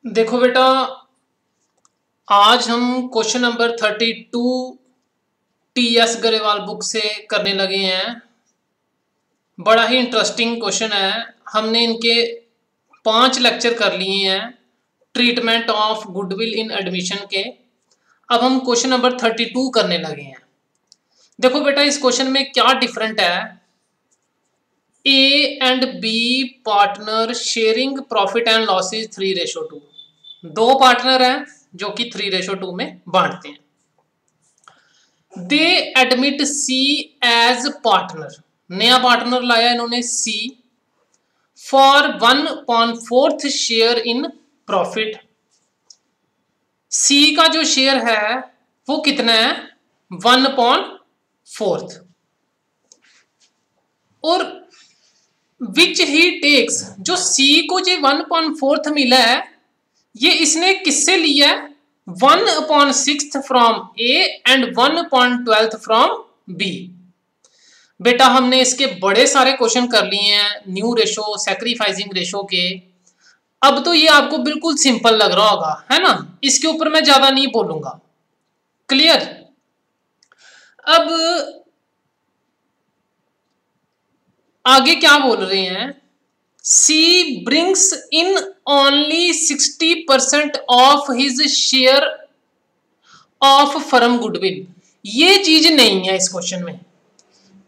देखो बेटा, आज हम question number 32 T S. Grewal book से करने लगे हैं। बड़ा ही इंटरेस्टिंग क्वेश्चन है। हमने इनके 5 लेक्चर कर लिए हैं treatment of goodwill in admission के। अब हम क्वेश्चन नंबर 32 करने लगे हैं। देखो बेटा, इस क्वेश्चन में क्या डिफरेंट है। A and B partner sharing profit and losses 3:2। दो पार्टनर हैं जो कि 3:2 में बांटते हैं। They admit C as partner, नया पार्टनर लाया इन्होंने C for 1/4 share in profit. C का जो शेयर है वो कितना है, 1/4। और विच ही टेक्स, जो सी को जो 1/4 मिला है ये इसने किससे लिया है, 1/6 from A and 1/12 from B. बेटा हमने इसके बड़े सारे क्वेश्चन कर लिए हैं न्यू रेशो सैक्रिफाइसिंग रेशो के। अब तो ये आपको बिल्कुल सिंपल लग रहा होगा, है ना। इसके ऊपर मैं ज्यादा नहीं बोलूंगा। क्लियर। अब आगे क्या बोल रहे हैं, C brings in only 60% of his share of firm goodwill। ये चीज नहीं है इस क्वेश्चन में।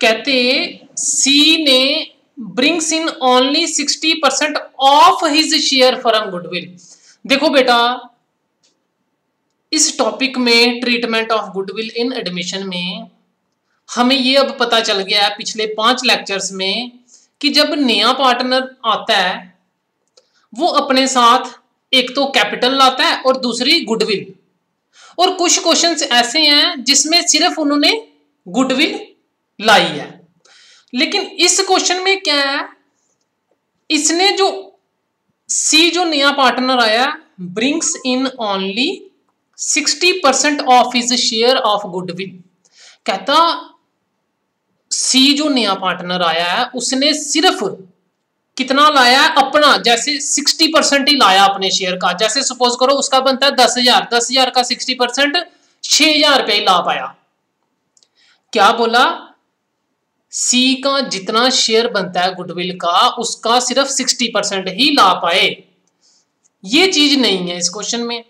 कहते C ने brings in only 60% of his share firm goodwill। देखो बेटा, इस टॉपिक में treatment of goodwill in admission में हमें ये अब पता चल गया है पिछले 5 लेक्चर्स में कि जब नया पार्टनर आता है वो अपने साथ एक तो कैपिटल लाता है और दूसरी गुडविल। और कुछ क्वेश्चंस ऐसे हैं जिसमें सिर्फ उन्होंने गुडविल लाई है। लेकिन इस क्वेश्चन में क्या है, इसने जो सी जो नया पार्टनर आया brings in only 60% of his share of goodwill. कहता सी जो नया पार्टनर आया है उसने सिर्फ कितना लाया है अपना, जैसे 60% ही लाया अपने शेयर का। जैसे सपोज करो उसका बनता है 10,000, 10,000 का 60% 6,000 रुपये ही ला पाया। क्या बोला, सी का जितना शेयर बनता है गुडविल का उसका सिर्फ 60% ही ला पाए। ये चीज नहीं है इस क्वेश्चन में।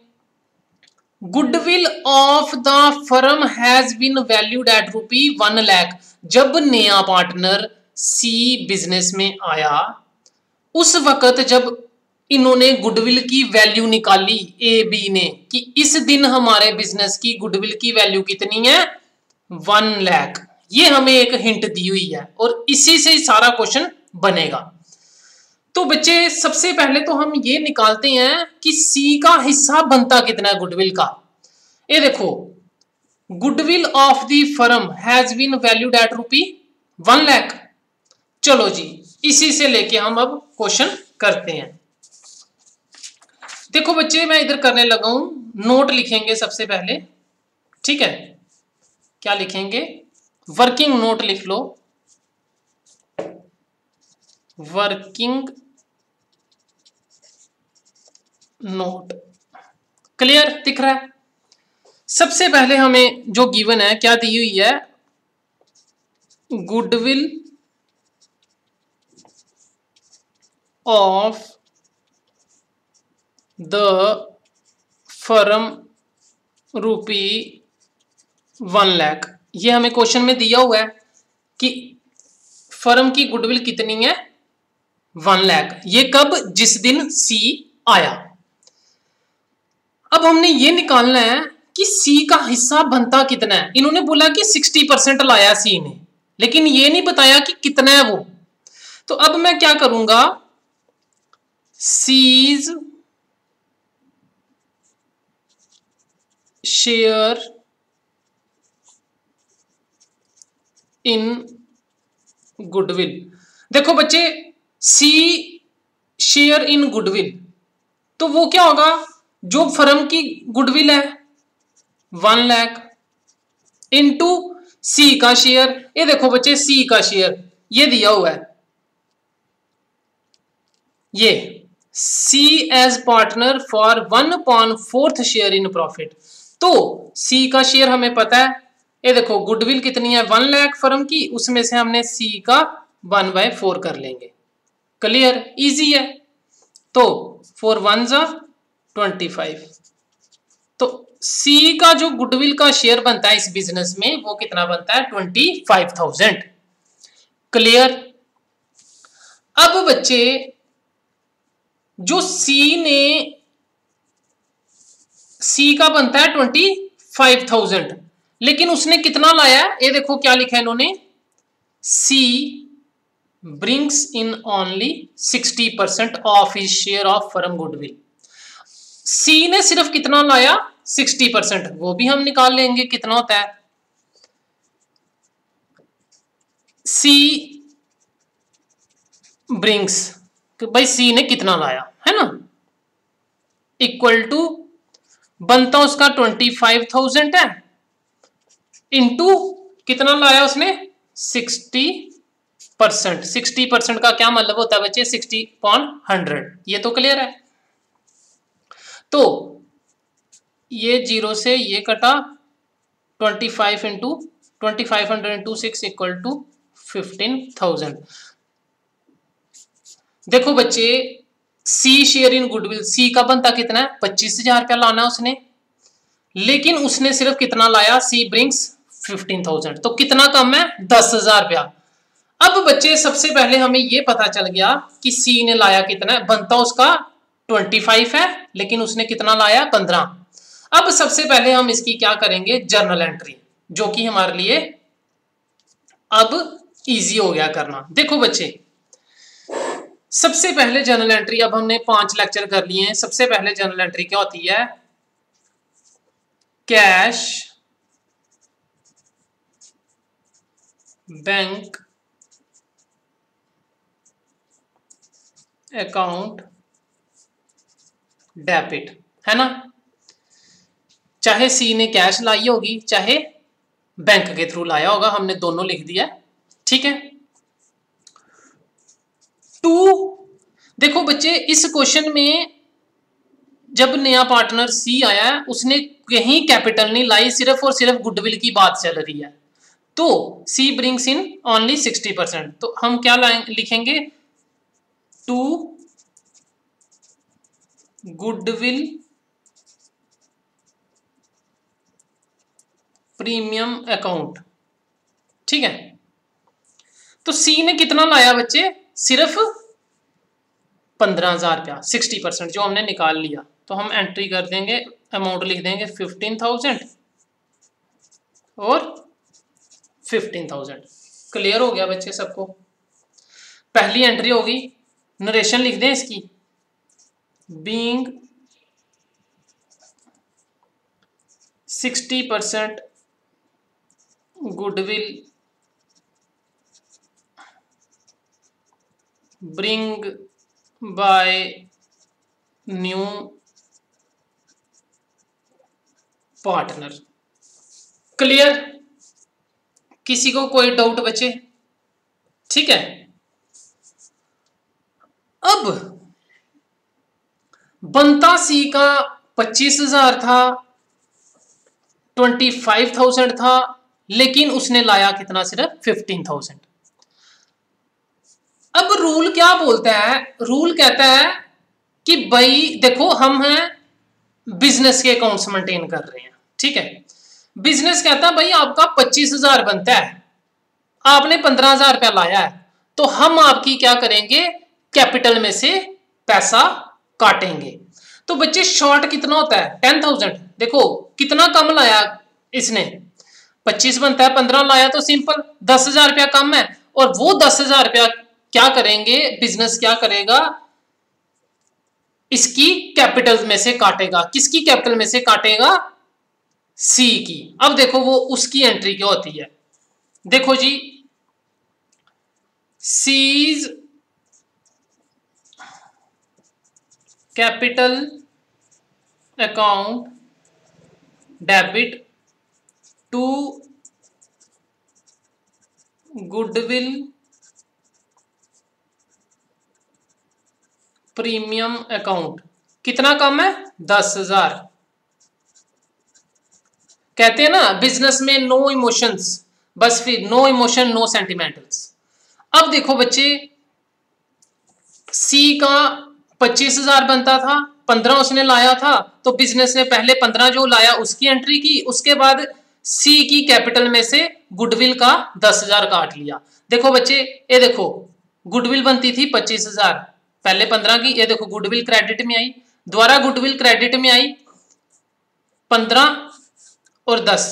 Goodwill of the firm has been valued at ₹1 lakh. जब नया पार्टनर सी बिजनेस में आया उस वक्त जब इन्होंने गुडविल की वैल्यू निकाली ए बी ने कि इस दिन हमारे बिजनेस की गुडविल की वैल्यू कितनी है, 1 लाख। ये हमें एक हिंट दी हुई है और इसी से सारा क्वेश्चन बनेगा। तो बच्चे सबसे पहले तो हम ये निकालते हैं कि सी का हिस्सा बनता कितना है गुडविल का। ये देखो, goodwill of the firm has been valued at ₹1 lakh. चलो जी, इसी से लेके हम अब क्वेश्चन करते हैं। देखो बच्चे, मैं इधर करने लगा हूं, नोट लिखेंगे सबसे पहले। ठीक है, क्या लिखेंगे, वर्किंग नोट लिख लो। वर्किंग नोट क्लियर दिख रहा है। सबसे पहले हमें जो गिवन है क्या दी हुई है, goodwill of the firm ₹1 lakh. ये हमें क्वेश्चन में दिया हुआ है कि फर्म की गुडविल कितनी है, 1 लाख। ये कब, जिस दिन सी आया। अब हमने ये निकालना है कि सी का हिस्सा बनता कितना है। इन्होंने बोला कि 60% लाया सी ने, लेकिन ये नहीं बताया कि कितना है वो। तो अब मैं क्या करूंगा, सीज शेयर इन गुडविल। देखो बच्चे, सी शेयर इन गुडविल तो वो क्या होगा, जो फर्म की गुडविल है 1 लाख इंटू सी का शेयर। ये देखो बच्चे, सी का शेयर ये दिया हुआ है, ये C as partner for 1/4 share in profit. तो सी का शेयर हमें पता है, ये देखो गुडविल कितनी है 1 लाख फर्म की, उसमें से हमने सी का 1/4 कर लेंगे। क्लियर, इजी है। तो 4 1 25। तो सी का जो गुडविल का शेयर बनता है इस बिजनेस में वो कितना बनता है 25,000। क्लियर। अब बच्चे जो सी का बनता है 25,000, लेकिन उसने कितना लाया, ये देखो क्या लिखा है इन्होंने, C brings in only 60% of his share of firm goodwill. C ने सिर्फ कितना लाया 60%, वो भी हम निकाल लेंगे कितना होता है। सी ब्रिंग्स, तो भाई सी ने कितना लाया है ना, इक्वल टू बनता उसका 25,000 है, इंटू कितना लाया उसने 60%। 60% का क्या मतलब होता है बच्चे 60/100। ये तो क्लियर है। तो ये 0 से ये कटा, 25 इंटू 2500 इंटू 6 इक्वल टू 15,000। देखो बच्चे सी शेयर इन गुडविल, सी का बनता कितना है 25,000 रुपया लाना उसने, लेकिन उसने सिर्फ कितना लाया, सी ब्रिंग्स 15,000, तो कितना कम है 10,000 रुपया। अब बच्चे सबसे पहले हमें यह पता चल गया कि सी ने लाया कितना है, बनता उसका 25 है लेकिन उसने कितना लाया 15। अब सबसे पहले हम इसकी क्या करेंगे जर्नल एंट्री, जो कि हमारे लिए अब इजी हो गया करना। देखो बच्चे सबसे पहले जर्नल एंट्री, अब हमने 5 लेक्चर कर लिए हैं। सबसे पहले जर्नल एंट्री क्या होती है, कैश बैंक अकाउंट डेबिट, है ना। चाहे सी ने कैश लाई होगी चाहे बैंक के थ्रू लाया होगा, हमने दोनों लिख दिया, ठीक है। 2, देखो बच्चे इस क्वेश्चन में जब नया पार्टनर सी आया उसने कहीं कैपिटल नहीं लाई, सिर्फ और सिर्फ गुडविल की बात चल रही है, तो सी ब्रिंग्स इन ओनली 60%। तो हम क्या लिखेंगे, टू गुडविल प्रीमियम अकाउंट, ठीक है। तो सी ने कितना लाया बच्चे, सिर्फ 15,000 रुपया, 60% जो हमने निकाल लिया। तो हम एंट्री कर देंगे, अमाउंट लिख देंगे 15,000 और 15,000। क्लियर हो गया बच्चे सबको, पहली एंट्री होगी। नरेशन लिख दें इसकी, being 60% goodwill bring by new partner. Clear, किसी को कोई डाउट बचे, ठीक है। अब बनता सी का 25,000 था, 25,000 था, लेकिन उसने लाया कितना, सिर्फ 15,000। अब रूल क्या बोलता है, रूल कहता है कि भाई देखो हम हैं बिजनेस के अकाउंट्स मेंटेन कर रहे हैं, ठीक है। बिजनेस कहता है भाई आपका 25,000 बनता है, आपने 15,000 रुपया लाया है, तो हम आपकी क्या करेंगे, कैपिटल में से पैसा काटेंगे। तो बच्चे शॉर्ट कितना होता है 10,000, देखो कितना कम लाया इसने, 25 बनता है 15 लाया, तो सिंपल 10,000 रुपया कम है। और वो 10,000 रुपया क्या करेंगे, बिजनेस क्या करेगा, इसकी कैपिटल में से काटेगा। किसकी कैपिटल में से काटेगा, सी की। अब देखो वो उसकी एंट्री क्या होती है, देखो जी, C's capital account debit to goodwill premium account कितना कम है? 10,000। कहते हैं ना बिजनेस में नो इमोशंस, बस फिर नो इमोशन नो सेंटिमेंटल्स। अब देखो बच्चे, सी का 25,000 बनता था, 15 उसने लाया था, तो बिजनेस ने पहले 15 जो लाया उसकी एंट्री की, उसके बाद सी की कैपिटल में से गुडविल का 10,000 काट लिया। देखो बच्चे, ये देखो गुडविल बनती थी 25,000, पहले 15 की, ये देखो गुडविल क्रेडिट में आई, दोबारा गुडविल क्रेडिट में आई 15 और 10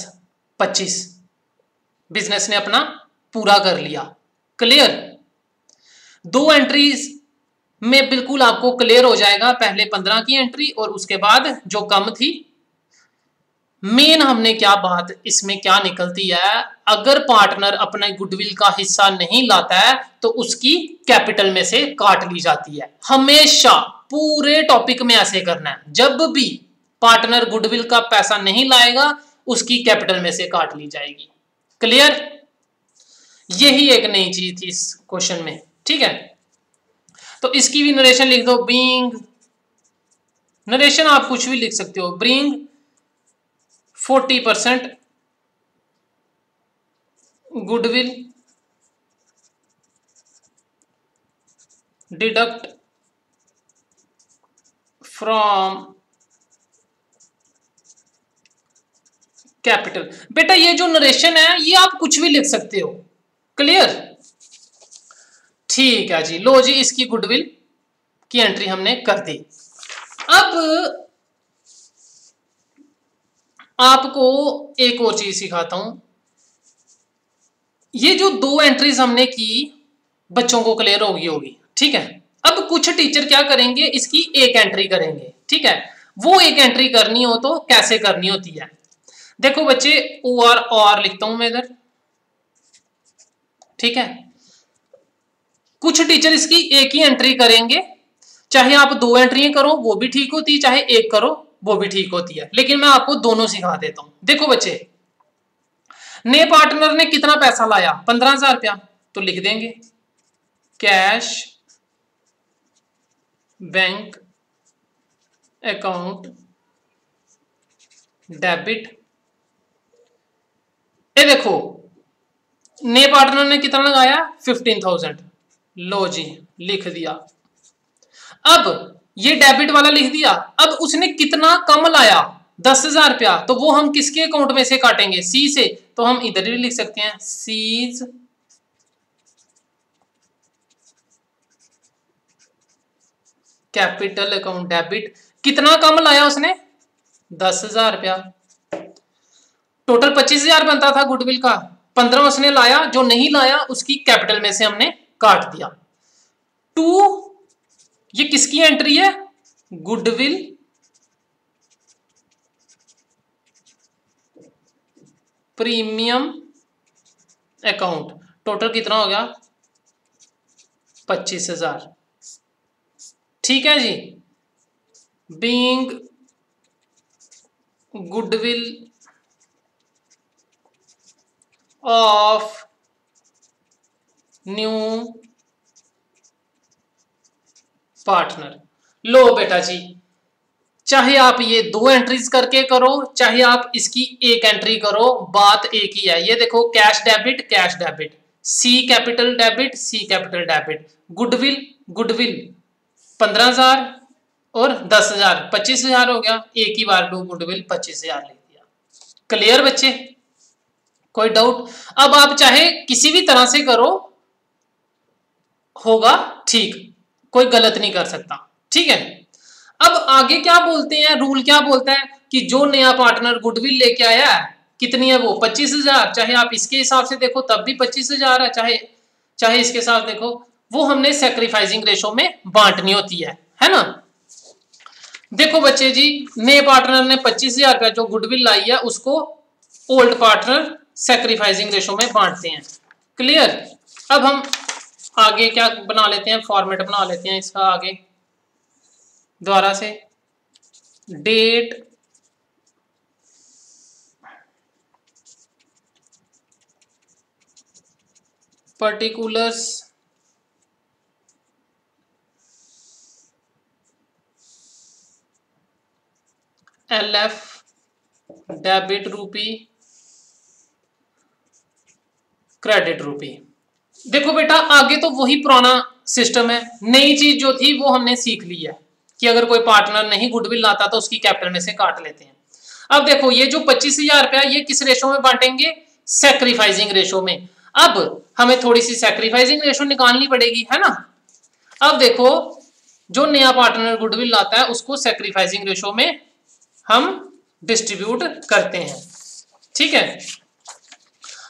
25, बिजनेस ने अपना पूरा कर लिया। क्लियर? दो एंट्रीज में बिल्कुल आपको क्लियर हो जाएगा, पहले 15 की एंट्री और उसके बाद जो कम थी। मेन हमने क्या बात इसमें क्या निकलती है, अगर पार्टनर अपने गुडविल का हिस्सा नहीं लाता है तो उसकी कैपिटल में से काट ली जाती है। हमेशा पूरे टॉपिक में ऐसे करना है, जब भी पार्टनर गुडविल का पैसा नहीं लाएगा उसकी कैपिटल में से काट ली जाएगी। क्लियर? यही एक नई चीज थी इस क्वेश्चन में। ठीक है, तो इसकी भी नरेशन लिख दो। बीइंग, नरेशन आप कुछ भी लिख सकते हो। Bring 40% goodwill deduct from capital. बेटा ये जो नरेशन है ये आप कुछ भी लिख सकते हो। क्लियर? ठीक है जी, लो जी, इसकी गुडविल की एंट्री हमने कर दी। अब आपको एक और चीज सिखाता हूं। ये जो दो एंट्रीज हमने की बच्चों को क्लियर होगी। ठीक है, अब कुछ टीचर क्या करेंगे, इसकी एक एंट्री करेंगे। ठीक है, वो एक एंट्री करनी हो तो कैसे करनी होती है, देखो बच्चे, और लिखता हूं मैं इधर। ठीक है, कुछ टीचर इसकी एक ही एंट्री करेंगे, चाहे आप दो एंट्री करो वो भी ठीक होती है, चाहे एक करो वो भी ठीक होती है, लेकिन मैं आपको दोनों सिखा देता हूं। देखो बच्चे, नए पार्टनर ने कितना पैसा लाया? 15,000 रुपया, तो लिख देंगे कैश बैंक अकाउंट डेबिट। ये देखो नए पार्टनर ने कितना लगाया? 15,000। लो जी, लिख दिया। अब ये डेबिट वाला लिख दिया। अब उसने कितना कम लाया? 10,000 रुपया, तो वो हम किसके अकाउंट में से काटेंगे? सी से। तो हम इधर भी लिख सकते हैं सीज कैपिटल अकाउंट डेबिट। कितना कम लाया उसने? 10,000 रुपया। टोटल 25,000 बनता था गुडविल का, 15 उसने लाया, जो नहीं लाया उसकी कैपिटल में से हमने काट दिया। टू, ये किसकी एंट्री है? Goodwill premium account. टोटल कितना हो गया? 25,000। ठीक है जी, being goodwill of new partner. लो बेटा जी, चाहे आप ये दो एंट्रीज करके करो, चाहे आप इसकी एक एंट्री करो, बात एक ही है। ये देखो कैश डेबिट, सी कैपिटल डेबिट, सी कैपिटल डेबिट, गुडविल गुडविल 15,000 और 10,000, 25,000 हो गया। एक ही बार गुडविल 25,000 लिख दिया। क्लियर बच्चे? कोई डाउट? अब आप चाहे किसी भी तरह से करो, होगा ठीक, कोई गलत नहीं कर सकता। ठीक है, अब आगे क्या बोलते हैं, रूल क्या बोलता है कि जो नया पार्टनर गुडविल लेके आया है, कितनी है वो? 25,000। चाहे आप इसके हिसाब से देखो तब भी 25,000 है, चाहे इसके साथ देखो, वो हमने सैक्रिफाइसिंग रेशो में बांटनी होती है ना। देखो बच्चे जी, नए पार्टनर ने 25,000 का जो गुडविल लाई है उसको ओल्ड पार्टनर सैक्रिफाइसिंग रेशो में बांटते हैं। क्लियर? अब हम आगे क्या बना लेते हैं, फॉर्मेट बना लेते हैं इसका आगे दोबारा से। डेट पर्टिकुलर्स LF डेबिट रूपी, क्रेडिट रूपी। देखो बेटा आगे तो वही पुराना सिस्टम है, नई चीज जो थी वो हमने सीख ली है कि अगर कोई पार्टनर नहीं गुडविल लाता तो उसकी कैपिटल में से काट लेते हैं। अब देखो ये जो 25,000 रुपया ये किस रेशो में बांटेंगे, सैक्रिफाइसिंग रेशो में। अब हमें थोड़ी सी सैक्रिफाइसिंग रेशो निकालनी पड़ेगी, है ना। अब देखो जो नया पार्टनर गुडविल लाता है उसको सैक्रिफाइसिंग रेशो में हम डिस्ट्रीब्यूट करते हैं, ठीक है।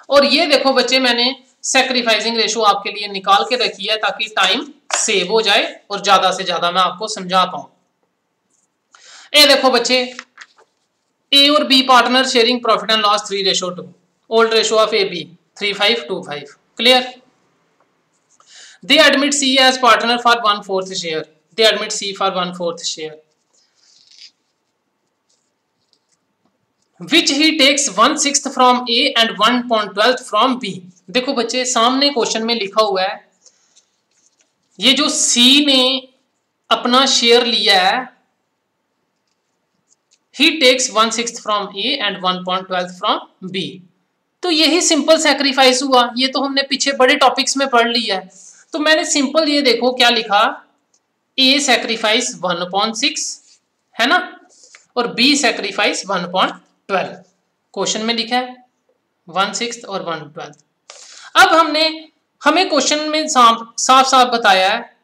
और ये देखो बच्चे मैंने सैक्रिफाइसिंग रेशो आपके लिए निकाल के रखी है ताकि टाइम सेव हो जाए और ज्यादा से ज्यादा मैं आपको समझा पाऊं। ये देखो बच्चे ए और B partner sharing profit and loss 3:2, old ratio of A B 3:5:2:5, clear. They admit C as partner for 1/4 share. They admit C for 1/4 share, which he takes 1/6 from A and 1/12 from B. देखो बच्चे सामने question में लिखा हुआ है ये जो C ने अपना शेयर लिया है, he takes 1/6 from A and 1/12 from B. तो यही सिंपल सैक्रिफाइस हुआ, ये तो हमने पीछे बड़े टॉपिक्स में पढ़ लिया है। तो मैंने सिंपल ये देखो क्या लिखा, ए सैक्रिफाइस 1/6 है ना, और बी सैक्रिफाइस 1/12, क्वेश्चन में लिखा है 1/6 और 1/12। अब हमें क्वेश्चन में साफ साफ बताया है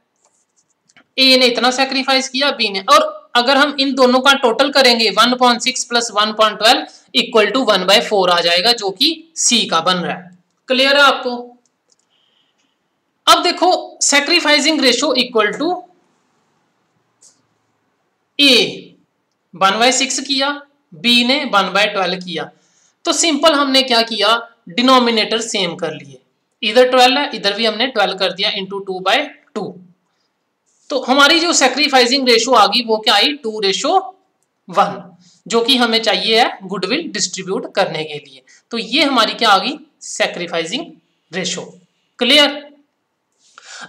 ए ने इतना सैक्रिफाइस किया बी ने, और अगर हम इन दोनों का टोटल करेंगे 1/6 प्लस 1/12 इक्वल टू 1/4 आ जाएगा जो कि सी का बन रहा है। क्लियर है आपको। अब देखो सैक्रिफाइसिंग रेशो इक्वल टू ए 1/6 किया, बी ने 1/12 किया, तो सिंपल हमने क्या किया डिनोमिनेटर सेम कर लिए, इधर 12 है इधर भी हमने 12 कर दिया इंटू 2/2। तो हमारी जो सैक्रिफाइसिंग रेशो आ गई वो क्या आई 2:1, जो कि हमें चाहिए है गुडविल डिस्ट्रीब्यूट करने के लिए। तो ये हमारी क्या आ गई सैक्रिफाइसिंग रेशो। क्लियर।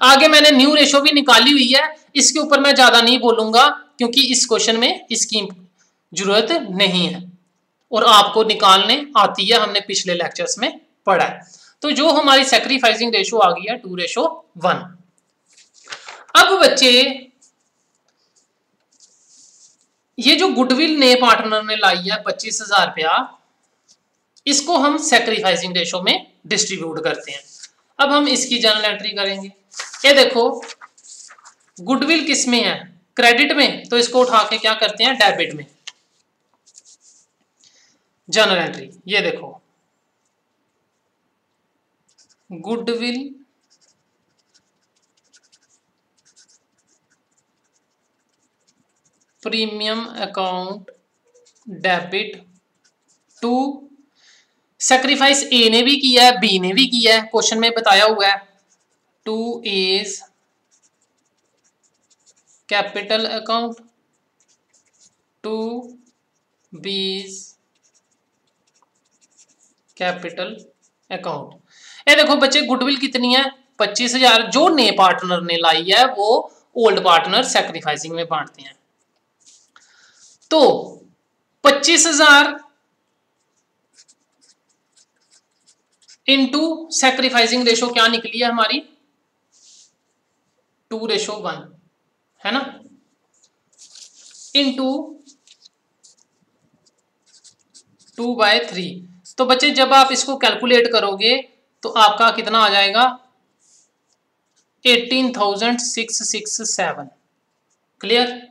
आगे मैंने न्यू रेशो भी निकाली हुई है, इसके ऊपर मैं ज्यादा नहीं बोलूंगा क्योंकि इस क्वेश्चन में इसकी जरूरत नहीं है और आपको निकालने आती है, हमने पिछले लेक्चर्स में पढ़ा है। तो जो हमारी सैक्रिफाइसिंग रेशो आ गई है 2:1। अब बच्चे ये जो गुडविल नए पार्टनर ने लाई है 25,000 रुपया, इसको हम सैक्रिफाइसिंग रेशो में डिस्ट्रीब्यूट करते हैं। अब हम इसकी जर्नल एंट्री करेंगे। ये देखो गुडविल किस में है क्रेडिट में, तो इसको उठा के क्या करते हैं डेबिट में। जर्नल एंट्री ये देखो goodwill premium account debit to, sacrifice A ने भी किया है बी ने भी किया है, क्वेश्चन में बताया हुआ है, to A's capital account to B's capital account. ये देखो बच्चे गुडविल कितनी है 25,000, जो नए पार्टनर ने लाई है वो ओल्ड पार्टनर सैक्रिफाइसिंग में बांटते हैं। तो 25,000 इंटू सैक्रिफाइसिंग रेशो क्या निकली है हमारी 2:1 है ना, इंटू 2/3। तो बच्चे जब आप इसको कैलकुलेट करोगे तो आपका कितना आ जाएगा 18,667। क्लियर।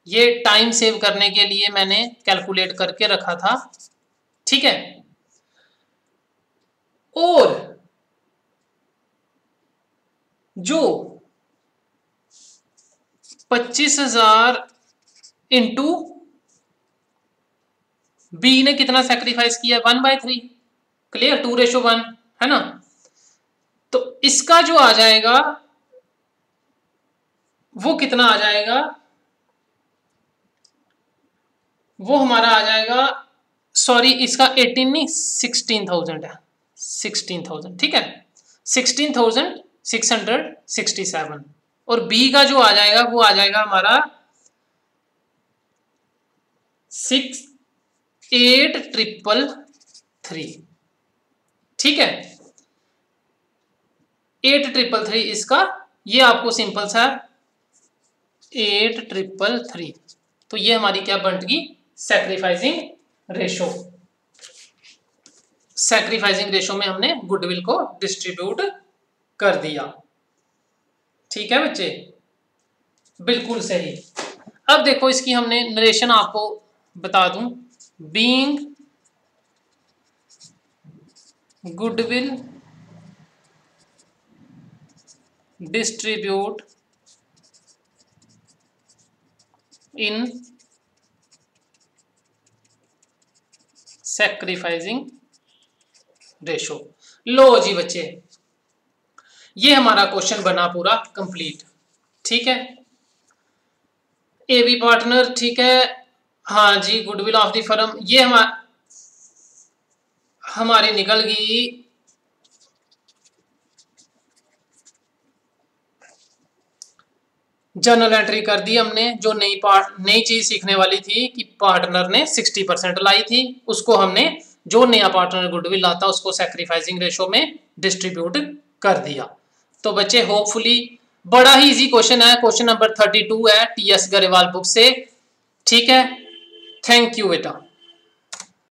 ये टाइम सेव करने के लिए मैंने कैलकुलेट करके रखा था, ठीक है। और जो 25,000 इंटू बी ने कितना सैक्रिफाइस किया 1/3, क्लियर 2:1 है ना। तो इसका जो आ जाएगा वो कितना आ जाएगा, वो हमारा आ जाएगा, सॉरी इसका 18 नहीं 16,000 है, 16,000 ठीक है 16,667। और बी का जो आ जाएगा वो आ जाएगा हमारा 68333, ठीक है। 8333 इसका, ये आपको सिंपल सा 8333, तो ये हमारी क्या बन गई, सैक्रिफाइसिंग रेशो। सैक्रिफाइसिंग रेशो में हमने गुडविल को डिस्ट्रीब्यूट कर दिया, ठीक है बच्चे, बिल्कुल सही। अब देखो इसकी हमने नरेशन आपको बता दूं, being goodwill distribute in sacrificing ratio. लो जी बच्चे, ये हमारा क्वेश्चन बना पूरा कंप्लीट, ठीक है। ए बी पार्टनर, ठीक है, हाँ जी, गुडविल ऑफ द फर्म, ये हमारी निकल गई जर्नल एंट्री कर दी हमने। जो नई चीज सीखने वाली थी कि पार्टनर ने 60% लाई थी, उसको हमने जो नया पार्टनर गुडविल लाता उसको सैक्रिफाइसिंग रेशो में डिस्ट्रीब्यूट कर दिया। तो बच्चे होपफुली बड़ा ही इजी क्वेश्चन है, क्वेश्चन नंबर 32 है टीएस गरेवाल बुक से, ठीक है। थैंक यू बेटा।